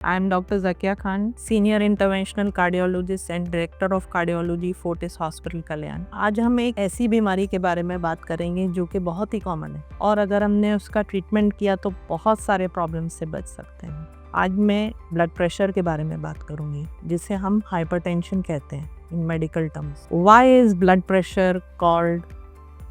I am Dr. Zakia Khan, Senior Interventional Cardiologist and Director of Cardiology, Fortis Hospital, कल्याण। आज हम एक ऐसी बीमारी के बारे में बात करेंगे जो कि बहुत ही कॉमन है और अगर हमने उसका ट्रीटमेंट किया तो बहुत सारे प्रॉब्लम से बच सकते हैं। आज मैं ब्लड प्रेशर के बारे में बात करूंगी जिसे हम हाइपरटेंशन कहते हैं इन medical terms. Why is blood pressure called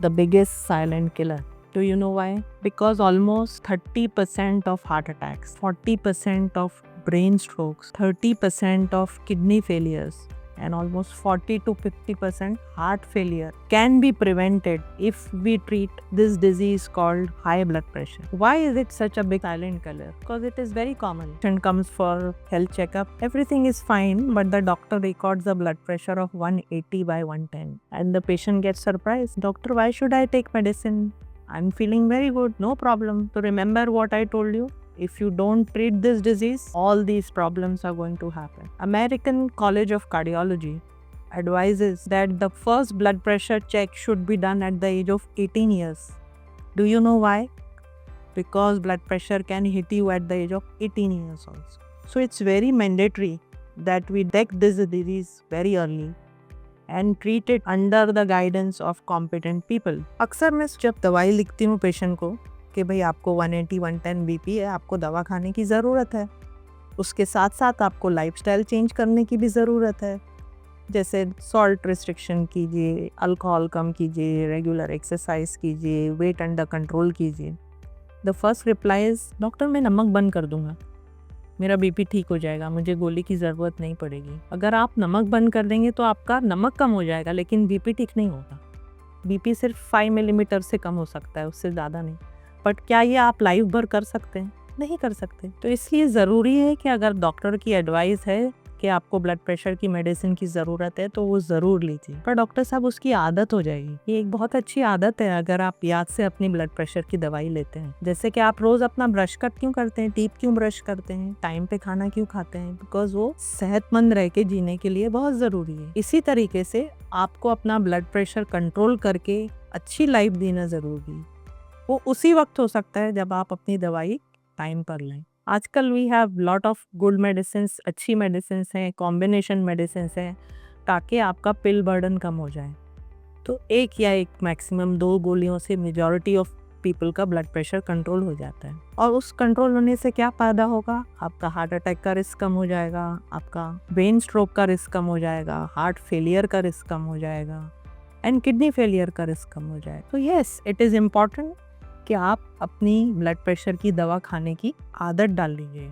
the biggest silent killer? Do you know why? Because almost 30% of heart attacks, 40% of brain strokes, 30% of kidney failures, and almost 40 to 50% heart failure can be prevented if we treat this disease called high blood pressure. Why is it such a big silent killer? Because it is very common. Patient comes for health checkup, everything is fine, but the doctor records a blood pressure of 180 by 110, and the patient gets surprised. Doctor, why should I take medicine? I'm feeling very good, no problem. So remember what I told you? If you don't treat this disease, all these problems are going to happen. American College of Cardiology advises that the first blood pressure check should be done at the age of 18 years. Do you know why? Because blood pressure can hit you at the age of 18 years also. So it's very mandatory that we detect this disease very early and treat it under the guidance of competent people. अक्सर मैं जब दवाई लिखती हूँ patient को कि भाई आपको 180-110 बीपी है, आपको दवा खाने की ज़रूरत है, उसके साथ साथ आपको लाइफस्टाइल चेंज करने की भी ज़रूरत है, जैसे सॉल्ट रिस्ट्रिक्शन कीजिए, अल्कोहल कम कीजिए, रेगुलर एक्सरसाइज कीजिए, वेट अंडर कंट्रोल कीजिए। The first reply is doctor मैं नमक बंद कर दूंगा, मेरा बीपी ठीक हो जाएगा, मुझे गोली की ज़रूरत नहीं पड़ेगी। अगर आप नमक बंद कर देंगे तो आपका नमक कम हो जाएगा लेकिन बीपी ठीक नहीं होगा। बीपी सिर्फ 5 मिलीमीटर से कम हो सकता है, उससे ज़्यादा नहीं। बट क्या ये आप लाइफ भर कर सकते हैं? नहीं कर सकते। तो इसलिए ज़रूरी है कि अगर डॉक्टर की एडवाइस है कि आपको ब्लड प्रेशर की मेडिसिन की ज़रूरत है तो वो ज़रूर लीजिए। पर डॉक्टर साहब उसकी आदत हो जाएगी। ये एक बहुत अच्छी आदत है अगर आप याद से अपनी ब्लड प्रेशर की दवाई लेते हैं। जैसे कि आप रोज़ अपना ब्रश कट क्यों करते हैं, टीथ क्यों ब्रश करते हैं, टाइम पे खाना क्यों खाते हैं, बिकॉज वो सेहतमंद रह के जीने के लिए बहुत ज़रूरी है। इसी तरीके से आपको अपना ब्लड प्रेशर कंट्रोल करके अच्छी लाइफ जीना ज़रूरी है। वो उसी वक्त हो सकता है जब आप अपनी दवाई टाइम पर लें। आजकल we have lot of good medicines, अच्छी मेडिसिन्स हैं, कॉम्बिनेशन मेडिसिन्स हैं ताकि आपका पिल बर्डन कम हो जाए। तो एक या एक मैक्सिमम 2 गोलियों से मेजॉरिटी ऑफ पीपल का ब्लड प्रेशर कंट्रोल हो जाता है। और उस कंट्रोल होने से क्या फ़ायदा होगा? आपका हार्ट अटैक का रिस्क कम हो जाएगा, आपका ब्रेन स्ट्रोक का रिस्क कम हो जाएगा, हार्ट फेलियर का रिस्क कम हो जाएगा एंड किडनी फेलियर का रिस्क कम हो जाएगा। तो येस, इट इज़ इम्पॉर्टेंट कि आप अपनी ब्लड प्रेशर की दवा खाने की आदत डाल लीजिए।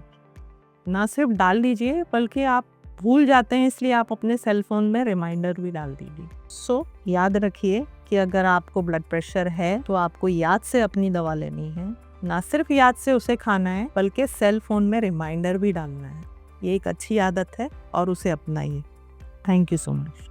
ना सिर्फ डाल लीजिए बल्कि आप भूल जाते हैं इसलिए आप अपने सेल फोन में रिमाइंडर भी डाल दीजिए। सो याद रखिए कि अगर आपको ब्लड प्रेशर है तो आपको याद से अपनी दवा लेनी है, ना सिर्फ याद से उसे खाना है बल्कि सेल फोन में रिमाइंडर भी डालना है। ये एक अच्छी आदत है और उसे अपनाइए। Thank you so much.